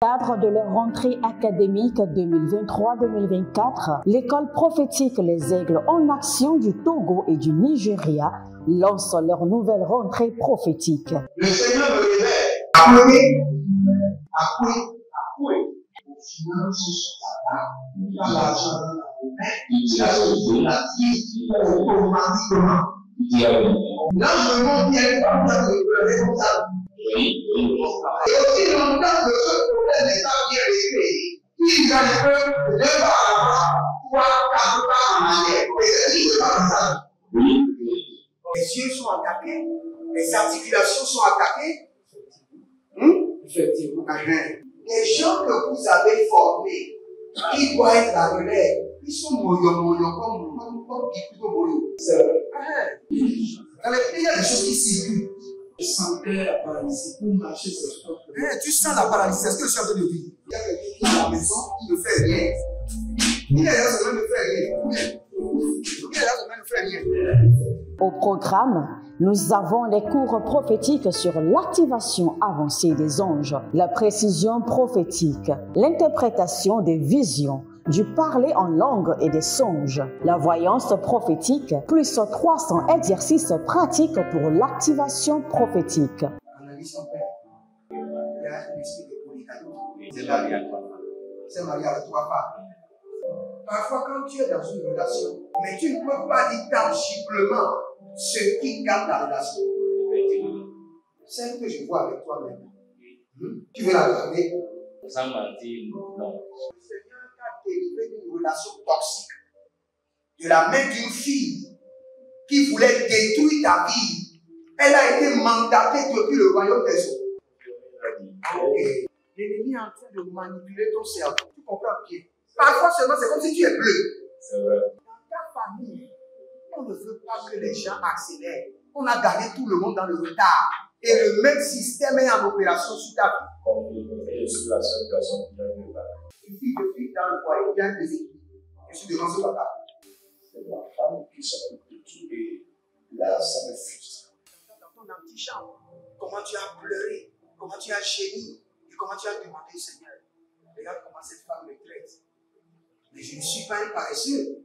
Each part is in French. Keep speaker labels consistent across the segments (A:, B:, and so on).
A: Cadre de leur rentrée académique 2023-2024, l'école prophétique Les Aigles en Action du Togo et du Nigeria lance leur nouvelle rentrée prophétique.
B: Le Seigneur me révèle. Appelez. Au final, dans l'argent, la vie, automatiquement. Là, je me montre bien comme ça, comme ça. Et aussi longtemps que ce problème n'est pas bien réglé, il y a un peu de pas à l'avant, 3, 4 pas en arrière. Et c'est pas comme ça. Les yeux sont attaqués, les articulations sont attaquées. Effectivement. Les gens que vous avez formés, qui doivent être la relève, ils sont moyo comme plutôt moyo. C'est vrai. Dans les pays, il y a des choses qui circulent. Je sentais la paralysie pour marcher sur le corps. Tu sens la paralysie, c'est ce que je suis en train de dire. Il y a quelqu'un qui est à la maison, il ne fait rien. Il est là, il ne fait rien. Il est là, il ne fait rien.
A: Au programme, nous avons les cours prophétiques sur l'activation avancée des anges, la précision prophétique, l'interprétation des visions, du parler en langue et des songes, la voyance prophétique, plus 300 exercices pratiques pour l'activation prophétique.
B: Analyse ton père. Il y a un esprit de polygamy. C'est marié à 3 femmes. C'est marié à 3 femmes. Parfois, quand tu es dans une relation, mais tu ne peux pas dire tangiblement ce qui garde la relation. Celle que je vois avec toi-même. Tu veux la garder?
C: Sans mentir, non.
B: Délivré d'une relation toxique, de la main d'une fille qui voulait détruire ta vie. Elle a été mandatée depuis le royaume des eaux. L'ennemi est en train de manipuler ton cerveau. Tu comprends bien? Parfois seulement, c'est comme si tu es bleu. Dans ta famille, on ne veut pas que les gens accélèrent. On a gardé tout le monde dans le retard. Et le même système est en opération sur ta vie. Une fille de fille dans le foyer, bien déséquilibrée. Je suis devant ce papa.
D: C'est ma femme qui s'occupe de tout et là, ça me frustre.
B: Dans ton antichambre, comment tu as pleuré, comment tu as gémi et comment tu as demandé au Seigneur. Regarde comment cette femme me traite. Mais je ne suis pas un paresseux.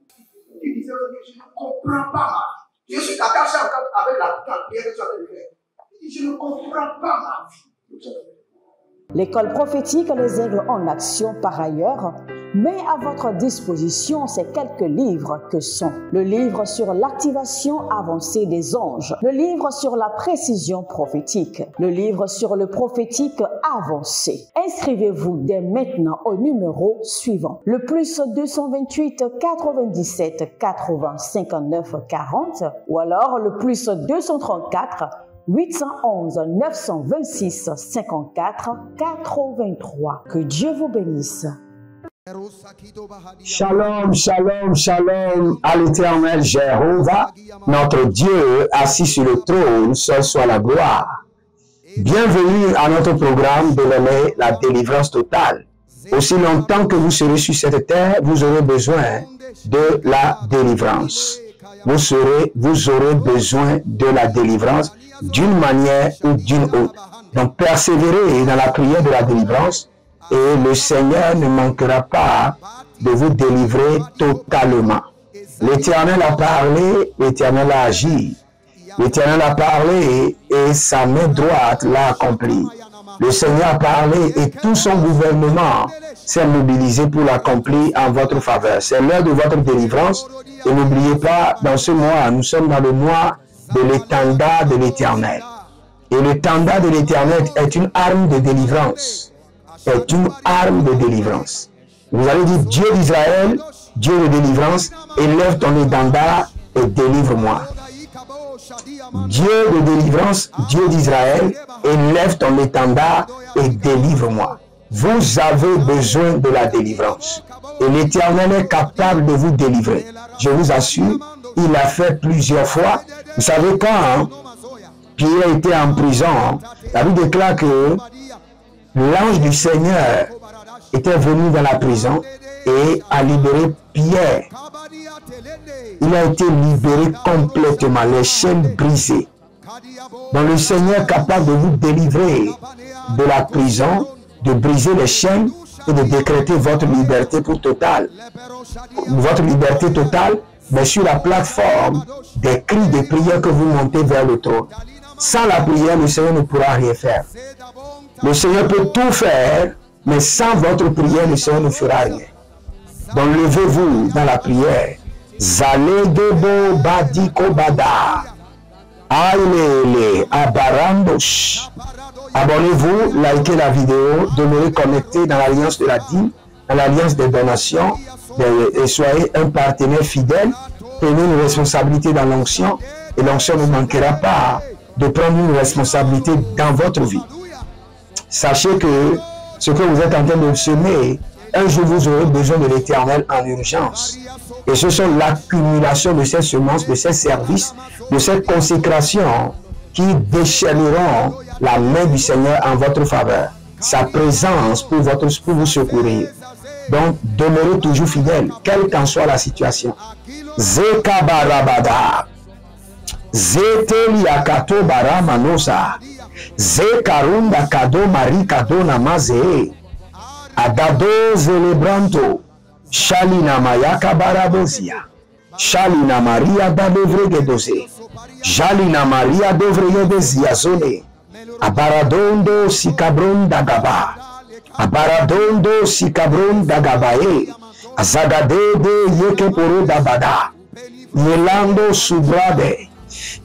B: Tu disais, je ne comprends pas ma vie. Je suis attaché avec la prière que tu as fait de faire. Je ne comprends pas ma vie.
A: L'école prophétique Les Aigles en Action, par ailleurs, met à votre disposition ces quelques livres que sont le livre sur l'activation avancée des anges, le livre sur la précision prophétique, le livre sur le prophétique avancé. Inscrivez-vous dès maintenant au numéro suivant, le plus 228 97 80 59 40 ou alors le plus 234 811 926 54 83. Que Dieu vous bénisse.
E: Shalom, shalom, shalom à l'Éternel Jéhovah, notre Dieu assis sur le trône, seul soit la gloire. Bienvenue à notre programme dénommé la délivrance totale. Aussi longtemps que vous serez sur cette terre, vous aurez besoin de la délivrance. Vous aurez besoin de la délivrance d'une manière ou d'une autre. Donc, persévérez dans la prière de la délivrance et le Seigneur ne manquera pas de vous délivrer totalement. L'Éternel a parlé, l'Éternel a agi. L'Éternel a parlé et sa main droite l'a accompli. Le Seigneur a parlé et tout son gouvernement s'est mobilisé pour l'accomplir en votre faveur. C'est l'heure de votre délivrance. Et n'oubliez pas, dans ce mois, nous sommes dans le mois de l'étendard de l'Éternel. Et l'étendard de l'Éternel est une arme de délivrance. Est une arme de délivrance. Vous allez dire, Dieu d'Israël, Dieu de délivrance, élève ton étendard et délivre-moi. Dieu de délivrance, Dieu d'Israël, élève ton étendard et délivre-moi. Vous avez besoin de la délivrance. Et l'Éternel est capable de vous délivrer. Je vous assure, il l'a fait plusieurs fois. Vous savez quand Pierre était en prison, la Bible déclare que l'ange du Seigneur était venu dans la prison et a libéré Pierre. Il a été libéré complètement, les chaînes brisées. Donc le Seigneur est capable de vous délivrer de la prison de briser les chaînes et de décréter votre liberté pour totale. Votre liberté totale, mais sur la plateforme des cris de prière que vous montez vers le trône. Sans la prière, le Seigneur ne pourra rien faire. Le Seigneur peut tout faire, mais sans votre prière, le Seigneur ne fera rien. Donc levez-vous dans la prière. Zaledebo badiko bada. Aïlele abarandosh. Abonnez-vous, likez la vidéo, demeurez connecté dans l'alliance de la dîme, dans l'alliance des donations, et soyez un partenaire fidèle. Prenez une responsabilité dans l'onction, et l'onction ne manquera pas de prendre une responsabilité dans votre vie. Sachez que ce que vous êtes en train de semer, un jour vous aurez besoin de l'Éternel en urgence. Et ce sont l'accumulation de ces semences, de ces services, de cette consécration qui déchaîneront la main du Seigneur en votre faveur. Sa présence pour vous secourir. Donc, demeurez toujours fidèle, quelle qu'en soit la situation. Zekabarabada. Zeteliakato baramanosa. Zekarunda kado marikado namaze. Adado zelebranto. Shalina mayaka baradosia. Shalina maria dadevregedose. Jalina maria dovregedezia zone. Abaradondo sikabron dagaba. Abaradondo sikabron dagabae. Azagadede yekeporo dabada. Yelando subrade.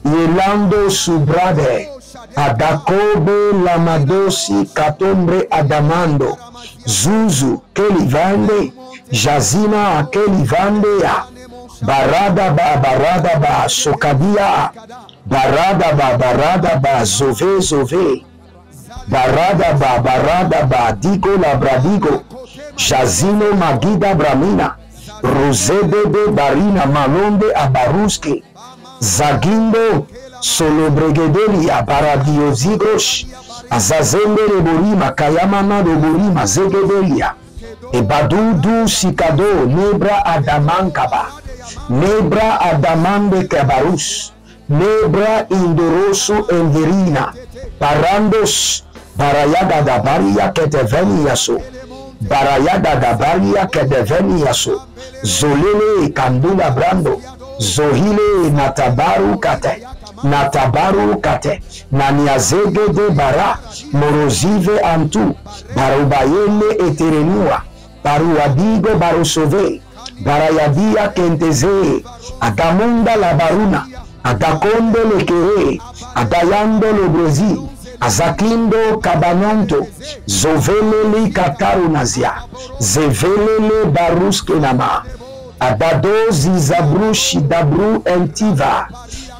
E: Yelando subrade. Adakobe lamadosi katombre adamando. Zuzu kelivande. Jazina kelivande ya. Barada ba sokadia. Barada ba zove. Barada ba digo labradigo. Jazino magida bramina. Rosede de barina malonde abaruske. Zagindo solobregedelia baradiozigos. Azazende reborima kayamana reborima zegedelia. Ebadudu sikado nebra adamankaba. Nebra adamande kabarus. Nebra indoroso enverina. Parandos barayada da baria que te veniaso. Barayada da baria que te veniaso. Zolele kandula brando. Zohile natabaru kate. Natabaru kate. Naniazege de bara. Morozive antu. Barubayele eterenua. Baruadigo barusove. Barayadia kenteze. Agamunda la baruna. Adakonde le kere. Adayando le brezi. Azakindo kabananto. Zovelele katarunazia. Zevelele baruskenama. Adado zizabru shidabru entiva.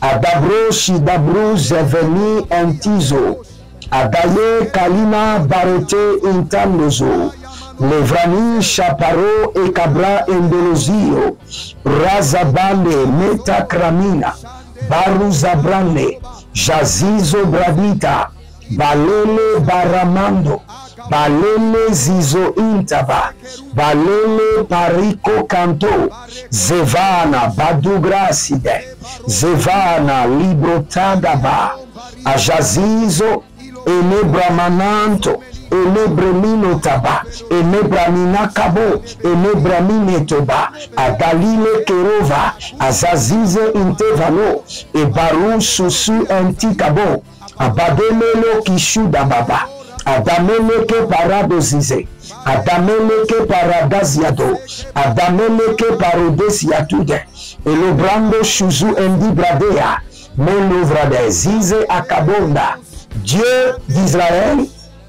E: Adabro shidabru zeveni entizo. Adaye kalina barete intanozo. Levrani chaparo e cabra endolozio. Razabale metakramina. Baruzabrane. Jazizo bradita. Balele baramando. Balele zizo intaba. Balele pariko kanto. Zevana badugraside. Zevana librotagaba. Ajazizo enebramananto. Enebremino taba. Enebramina kabo. Enebramine toba. Adalile kerova. Azazize intevalo. Ebaru susu antikabo. Abademelo kishu dababa. Adamele ke paradozize. Adamele ke paradaziado. Adamele ke parodesiatude. Elobrando shuzu endi bradea. Melovrade zize akabonda. Dieu d'Israël,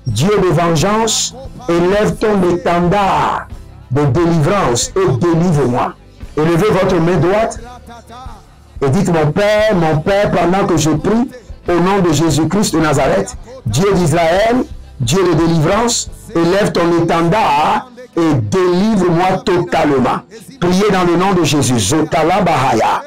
E: Dieu de vengeance, élève ton étendard de délivrance et délivre-moi. Élevez votre main droite et dites mon Père, pendant que je prie, au nom de Jésus-Christ de Nazareth, Dieu d'Israël, Dieu de délivrance, élève ton étendard et délivre-moi totalement. Priez dans le nom de Jésus. Zotala Bahaya.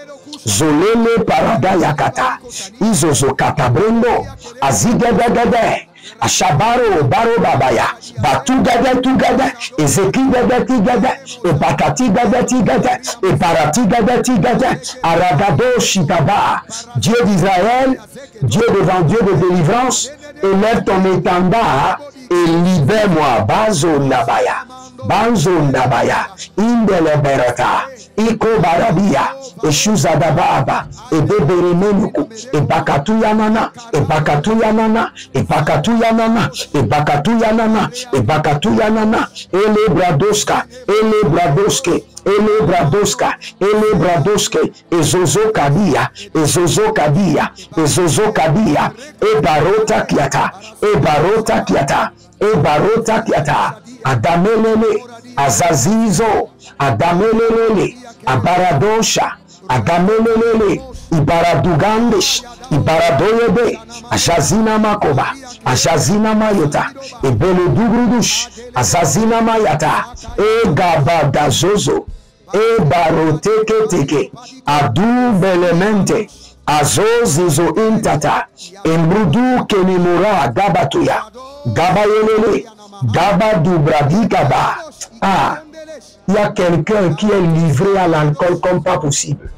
E: Zolele Paradaya Kata. Izozo Katabrendo. Azigedegede. Ashabaro baro babaya. Batu gade tu gade. Ezeki gade ti gade. Epakati gade ti gade. Eparati gade ti gade. Aragado shitaba. Dieu d'Israël, Dieu devant Dieu de délivrance, élève ton étendard et libère-moi. Bazondabaya, Banzondabaya, Indeleberata, Iko Barabia, et Shuzadababa, et Beberemenuku, et Bakatuyanana, et Bakatuyanana, et Bakatuyanana, et Bakatuyanana, et Bakatuyanana, et les Bradoska, et les Bradoske, et les Bradoska, et les Bradoske, et Zozo Kadia, et Zozo Kadia, et Zozo Kadia, et Barota Kiata, et Barota Kiata, et Barota Kiata, Adamelele, Azazizo, Adamelele, Abaradosha, Adamelele, Ibaradugandish, Ibaradoyebe, Ajazina Makoba, Ajazina Mayota, et Beledugrudush, Azazina Mayata, et Gabadazozo, et Baroteke Teke, Adu Belemente, Azozizo Intata, Embrudu Kenimura Gabatuya, Gabayelele, Gabadou Bradi Gaba. Ah, il y a quelqu'un qui est livré à l'alcool comme pas possible.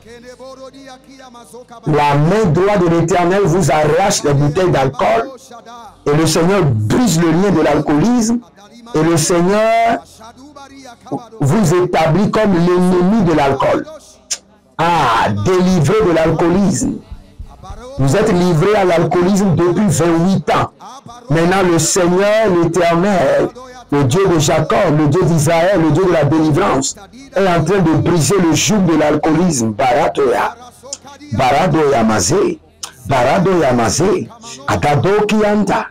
E: La main droite de l'Éternel vous arrache les bouteilles d'alcool et le Seigneur brise le lien de l'alcoolisme et le Seigneur vous établit comme l'ennemi de l'alcool. Ah, délivré de l'alcoolisme. Vous êtes livré à l'alcoolisme depuis 28 ans. Maintenant, le Seigneur, l'Éternel, le Dieu de Jacob, le Dieu d'Israël, le Dieu de la délivrance, est en train de briser le joug de l'alcoolisme. Baratoya, Baradoya Mazé, Baradoya Mazé, Agadoki Yanta,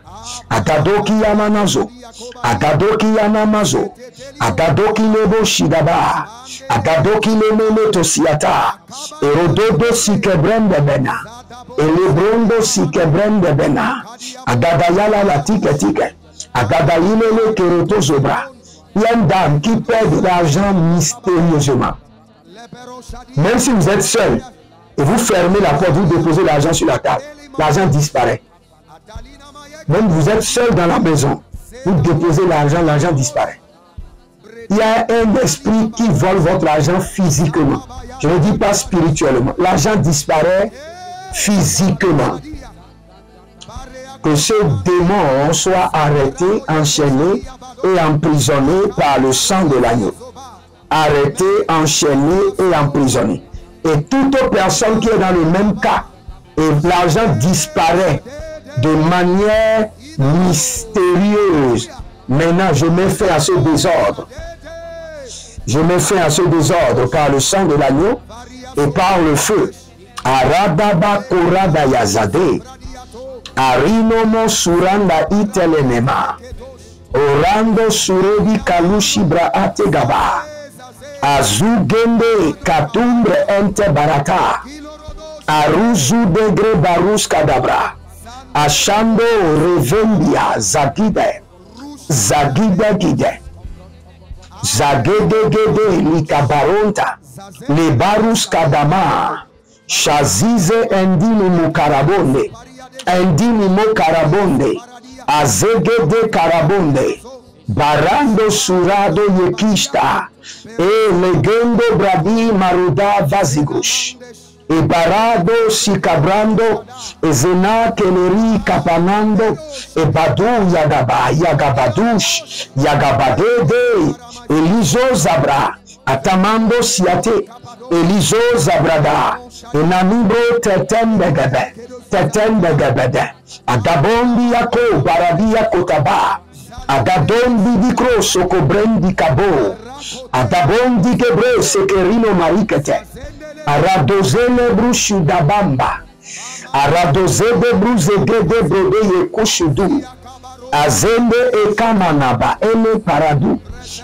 E: Agadoki Yamanazo, Agadoki Yanamazo, Agadoki Lebo Shidaba, Agadoki Lemene Tosiata, Erododo Sikebrende Bena, Elebrondo Sikebrende Bena, Agadayala la Tike, Agadayile Keroto Zobra. Il y a une dame qui perd de l'argent mystérieusement. Même si vous êtes seul et vous fermez la porte, vous déposez l'argent sur la table, l'argent disparaît. Même vous êtes seul dans la maison, vous déposez l'argent, l'argent disparaît. Il y a un esprit qui vole votre argent physiquement. Je ne dis pas spirituellement. L'argent disparaît physiquement. Que ce démon soit arrêté, enchaîné et emprisonné par le sang de l'agneau. Arrêté, enchaîné et emprisonné. Et toute personne qui est dans le même cas, et l'argent disparaît de manière mystérieuse. Maintenant, je mets fin à ce désordre. Je mets fin à ce désordre par le sang de l'agneau et par le feu. Aradaba Korada Yazade. Arinomo Suranda Itelenema. Orando Surebi Kalushibra Ategaba. Azugende Katumbre Ente Barata. Aruzu Degre Barus Kadabra. Ashando Revendia Zagide. Zagide Gide. Zagede Gede Likabaronta. Le Barus Kadama. Shazize Endini Mukarabonde. Endini Mukarabonde. Azegede Karabonde. Barando Surado Yekista. E Legendo Bradi Maruda Vazigush. E Barado Sikabrando. E Zena Keleri Kapanando. E Badu Yagaba. Yagabadush. Yagabadede. Elizo Zabra. Atamando Siate. Elizo Zabrada. E Nanubro Tetembegebe. Tetembegebe. Agabondi Yako. Baradia Kotaba. Agadondi Dikro Sokobrendi Kabo. Agabondi Gebre Sekerino Marikete. Aradozele Brushu Dabamba. Aradozebe Bruzegede Brode Yekushudu. Azende Ekamanaba. Ele Paradu.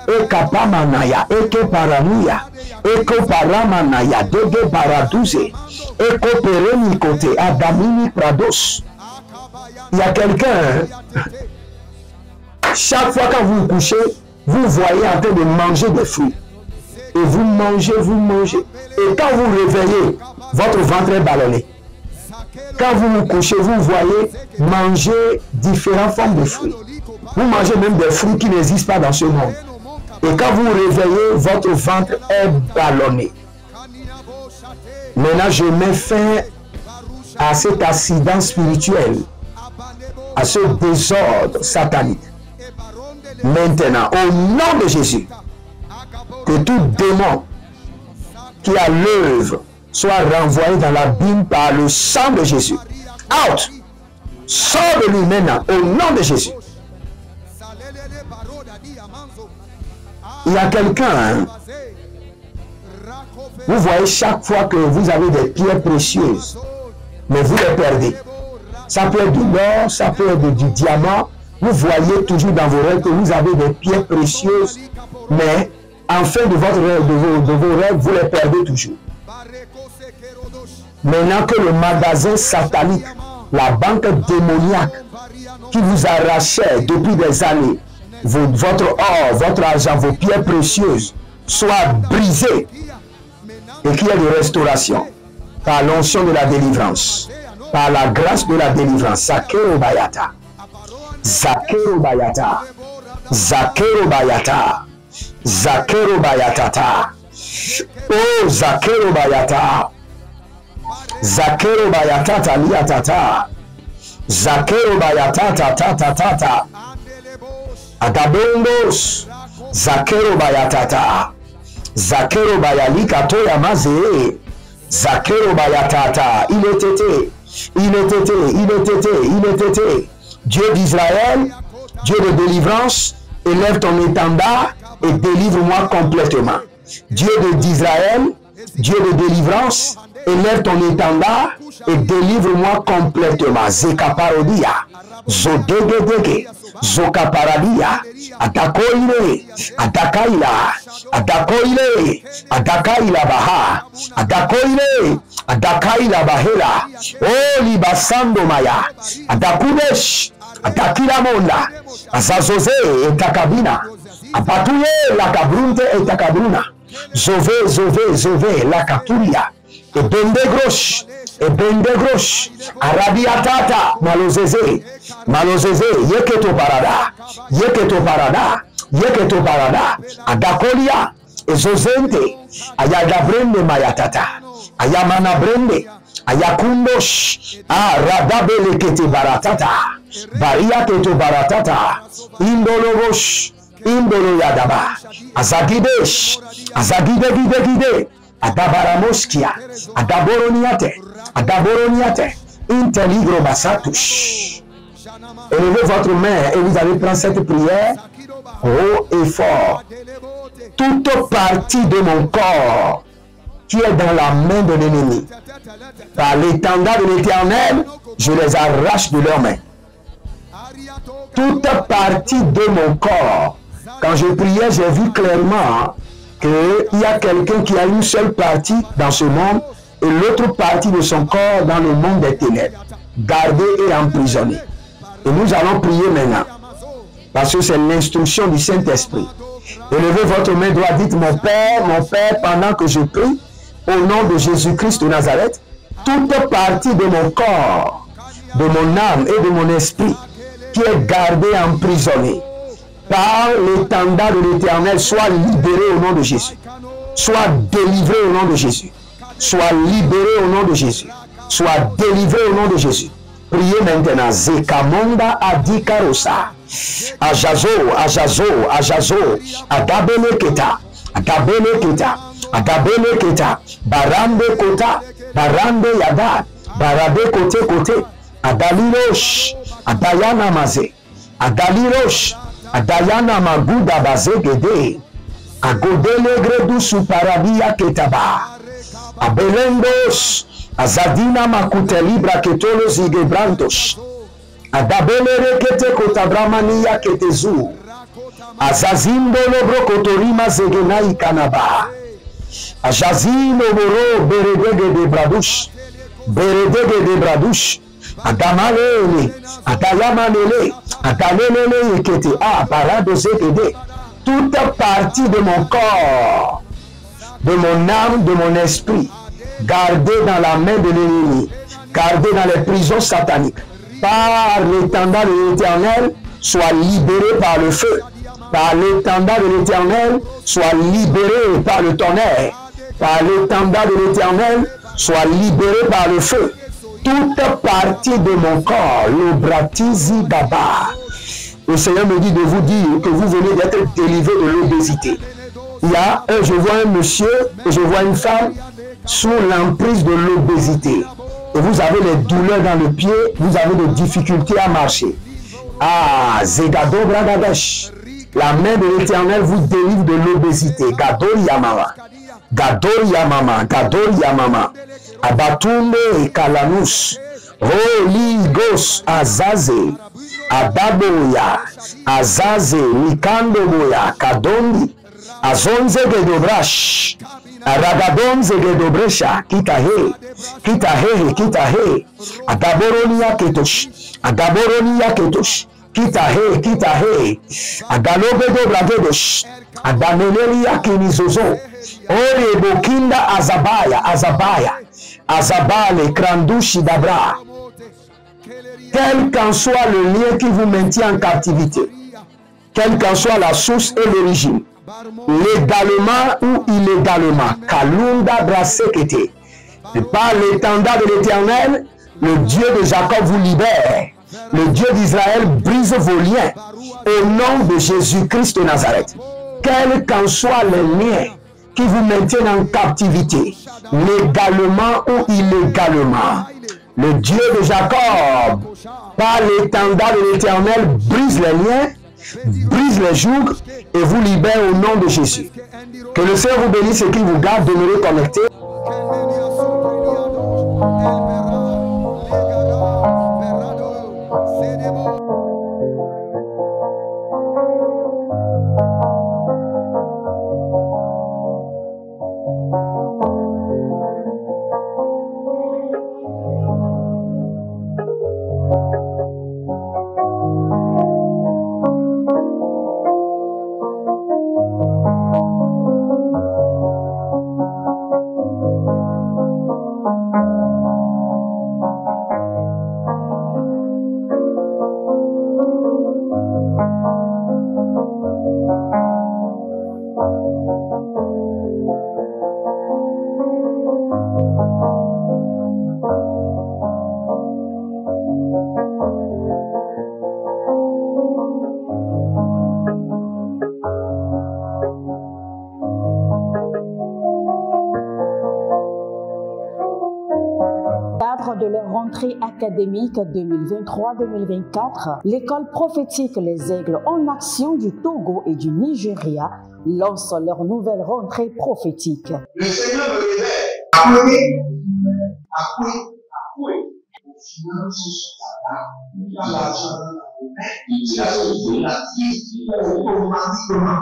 E: Ekapamanaya. Eke Paranuya. Eko Paramanaya. Dege Paraduze. Eko Pereni Kote. Adamini Prados. Il y a quelqu'un. Chaque fois quand vous vous couchez, vous voyez en train de manger des fruits. Et vous mangez, vous mangez. Et quand vous réveillez, votre ventre est ballonné. Quand vous vous couchez, vous voyez manger différentes formes de fruits. Vous mangez même des fruits qui n'existent pas dans ce monde. Et quand vous réveillez, votre ventre est ballonné. Maintenant, je mets fin à cet accident spirituel, à ce désordre satanique. Maintenant, au nom de Jésus, que tout démon qui a l'œuvre soit renvoyé dans l'abîme par le sang de Jésus. Out! Sors de lui maintenant, au nom de Jésus. Il y a quelqu'un, vous voyez chaque fois que vous avez des pierres précieuses, mais vous les perdez. Ça peut être de l'or, ça peut être du diamant. Vous voyez toujours dans vos rêves que vous avez des pierres précieuses, mais en fin de votre rêve, de vos rêves, vous les perdez toujours. Maintenant que le magasin satanique, la banque démoniaque qui vous arrachait depuis des années, votre or, votre argent, vos pierres précieuses soient brisées et qu'il y ait de restauration par l'onction de la délivrance, par la grâce de la délivrance. Zakero Bayata, Zakero Bayata, Zakero Bayata, Zakero Bayatata, oh Zakero Bayata, Zakero Bayatata liatata, Zakero Bayatata tata tata, Adabondos, Zakero Bayatata, Zakero Bayalika Toya Maze, Zakero Bayatata, il était. Dieu d'Israël, Dieu de délivrance, élève ton étendard et délivre-moi complètement. Dieu d'Israël, Dieu de délivrance, élève ton étendard et délivre-moi complètement. Zeka parodia, Zodegedege, Zoka paradia, Adakoile, Adakaila, Adakoile, Adakaila baha, Adakoile, Adakaila bahela, oh libasando maya, Adakudesh, Adakila monda, Azazoze et Takabina, Apatuye la cabrunte et Takabruna, Zove, la Katuria, et Bende Grosh, Arabiatata, Malozeze, Yeketo Parada, Adakolia, et Zozente, Ayagabrende Mayatata, Ayamana Brende, Ayakundosh, Radabele Kete Baratata, Baria Keto Baratata, Indologosh, Indolo Yadaba, Azagidesh, Azagide, Adabaramoskia, Adaboroniate, Inteligro Basatush. Élevez votre main et vous allez prendre cette prière haut et fort. Toute partie de mon corps qui est dans la main de l'ennemi, par l'étendard de l'Éternel, je les arrache de leurs mains. Toute partie de mon corps, quand je priais, j'ai vu clairement qu'il y a quelqu'un qui a une seule partie dans ce monde et l'autre partie de son corps dans le monde des ténèbres, gardé et emprisonné. Et nous allons prier maintenant, parce que c'est l'instruction du Saint-Esprit. Élevez votre main droite, dites mon Père, pendant que je prie, au nom de Jésus-Christ de Nazareth, toute partie de mon corps, de mon âme et de mon esprit qui est gardé, emprisonné, par l'étendard de l'Éternel, soit libéré au nom de Jésus. Soit délivré au nom de Jésus. Soit libéré au nom de Jésus. Soit délivré au nom de Jésus. Priez maintenant. Zekamonda adikarosa. Ajazo. Adabele keta. Barande kota. Barande yada. Barabe kote. Adalirosh. Adayana maze. Adalirosh. Adayana maguda bazegede, agodele gredu suparadia ketaba, abelendos, azadina makutelibra ketolo zigebrantos, adabele rekete kotabramania ketezu, azazindo lobro kotorima zegenai kanaba, ajazino moro beredege de bradush, Adamalele, Adayamanele, Adalele Ekete, Parado Zekede, toute partie de mon corps, de mon âme, de mon esprit, gardée dans la main de l'ennemi, gardée dans les prisons sataniques, par l'étendard de l'Éternel, soit libérée par le feu, par l'étendard de l'Éternel, soit libérée par le tonnerre, par l'étendard de l'Éternel, soit libérée par le feu. Toute partie de mon corps, le bratizi gaba, le Seigneur me dit de vous dire que vous venez d'être délivré de l'obésité. Il y a, je vois un monsieur et je vois une femme sous l'emprise de l'obésité. Et vous avez les douleurs dans le pied, vous avez des difficultés à marcher. Ah, Zegado Bragadesh. La main de l'Éternel vous délivre de l'obésité. Gador Yamama. Gador Yamama. Gador Yamama. Abatunde et Kalanus. Roligos Azaze. Ababoya. Azaze. Mikando Boya. Kadondi. Azonze Gedobrash. Aragadonze Gedobresha. Kitahe. Kitahe. Kitahe. Adaboronia Ketosh. Adaboronia Ketosh. Kitahe. Kitahe. Adalobedo Bragedosh. Adamenelia Kinizozo. Ore Bokinda Azabaya. Azabaya. Azabale Krandushi Dabra. Quel qu'en soit le lien qui vous maintient en captivité, quelle qu'en soit la source et l'origine, légalement ou illégalement, Kalunda Brasekete, par l'étendard de l'Éternel, le Dieu de Jacob vous libère, le Dieu d'Israël brise vos liens, au nom de Jésus-Christ de Nazareth. Quels qu'en soient les liens qui vous maintiennent en captivité, légalement ou illégalement, le Dieu de Jacob, par l'étendard de l'Éternel, brise les liens, brise les jougs et vous libère au nom de Jésus. Que le Seigneur vous bénisse et qu'il vous garde, demeurez connectés.
A: De leur rentrée académique 2023-2024, l'école prophétique Les Aigles en Action du Togo et du Nigeria lance leur nouvelle rentrée prophétique.
B: Le Seigneur me révèle. Appelez. Finance, l'argent, il a sauvé la vie automatiquement.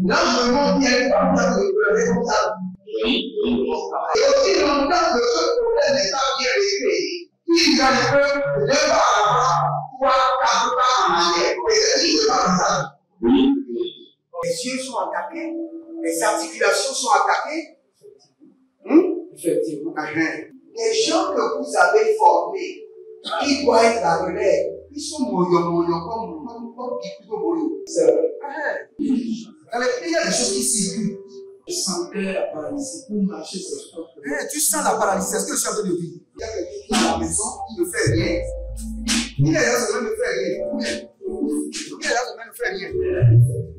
B: Là, je montre bien comme ça, je peux comme ça. Et aussi longtemps que ce problème n'est pas bien réglé, il y a des peuples de par là-bas, 3, 4 pas en arrière. Et c'est ce qui se passe ça. Les yeux sont attaqués, les articulations sont attaquées. Effectivement. Les gens que vous avez formés, qui doivent être la relève, ils sont moyons comme plutôt moyons. C'est vrai. Dans les pays, il y a des choses qui circulent. Je sentais la paralysie pour marcher sur le sport. Tu sens la paralysie, c'est ce que je suis en train de dire. Il y a quelqu'un qui est à la maison, qui ne fait rien. Il y a des gens qui ne fait rien.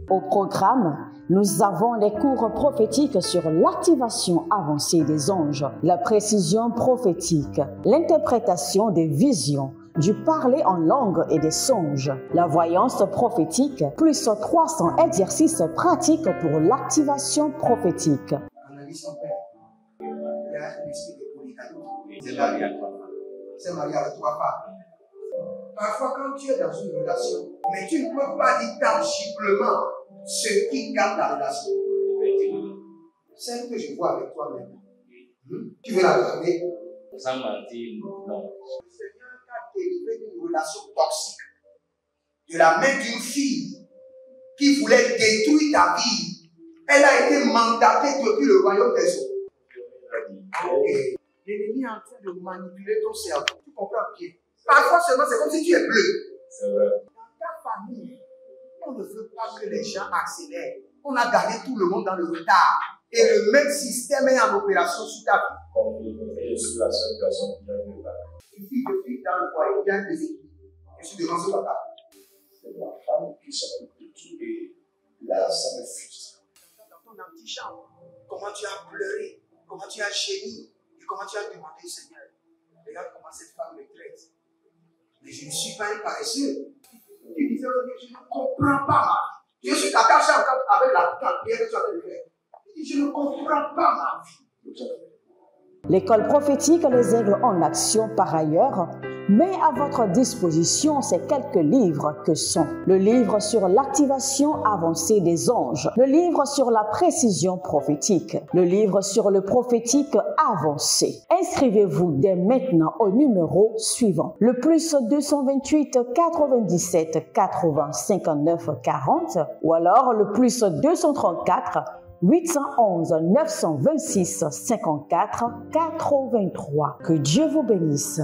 A: Au programme, nous avons les cours prophétiques sur l'activation avancée des anges, la précision prophétique, l'interprétation des visions, du parler en langue et des songes, la voyance prophétique, plus 300 exercices pratiques pour l'activation prophétique.
B: Analyse son père. Il y a un esprit de polygame. C'est marié à trois femmes. C'est marié à trois femmes. Parfois, quand tu es dans une relation, mais tu ne peux pas dire tangiblement ce qui garde la relation. Celle que je vois avec toi maintenant. Tu veux la regarder?
C: Sans mentir, non.
B: Délivré d'une relation toxique de la main d'une fille qui voulait détruire ta vie. Elle a été mandatée depuis le royaume des eaux. L'ennemi est en train de manipuler ton cerveau. Tu comprends bien? Parfois seulement, c'est comme si tu es bleu.
C: C'est vrai.
B: Dans ta famille, on ne veut pas que les gens accélèrent. On a gardé tout le monde dans le retard. Et le même système est en opération sur ta vie.
C: Je suis la seule personne qui a vu ça.
B: Une fille de fille dans le foyer, bien déséquilibrée. Je suis devant ce papa.
D: ma femme qui s'occupe de tout et là, ça me frustre.
B: Dans ton antichambre, comment tu as pleuré, comment tu as gémi et comment tu as demandé, Seigneur, regarde comment cette femme me traite. Mais je ne suis pas un paresseux. Tu disais, je ne comprends pas ma vie. Je suis attaché encore avec la prière que tu as fait faire. Je ne comprends pas ma vie.
A: L'école prophétique Les Aigles en Action, par ailleurs, met à votre disposition ces quelques livres que sont le livre sur l'activation avancée des anges, le livre sur la précision prophétique, le livre sur le prophétique avancé. Inscrivez-vous dès maintenant au numéro suivant, le plus 228 97 80 59 40 ou alors le plus 234 811 926 54 83. Que Dieu vous bénisse.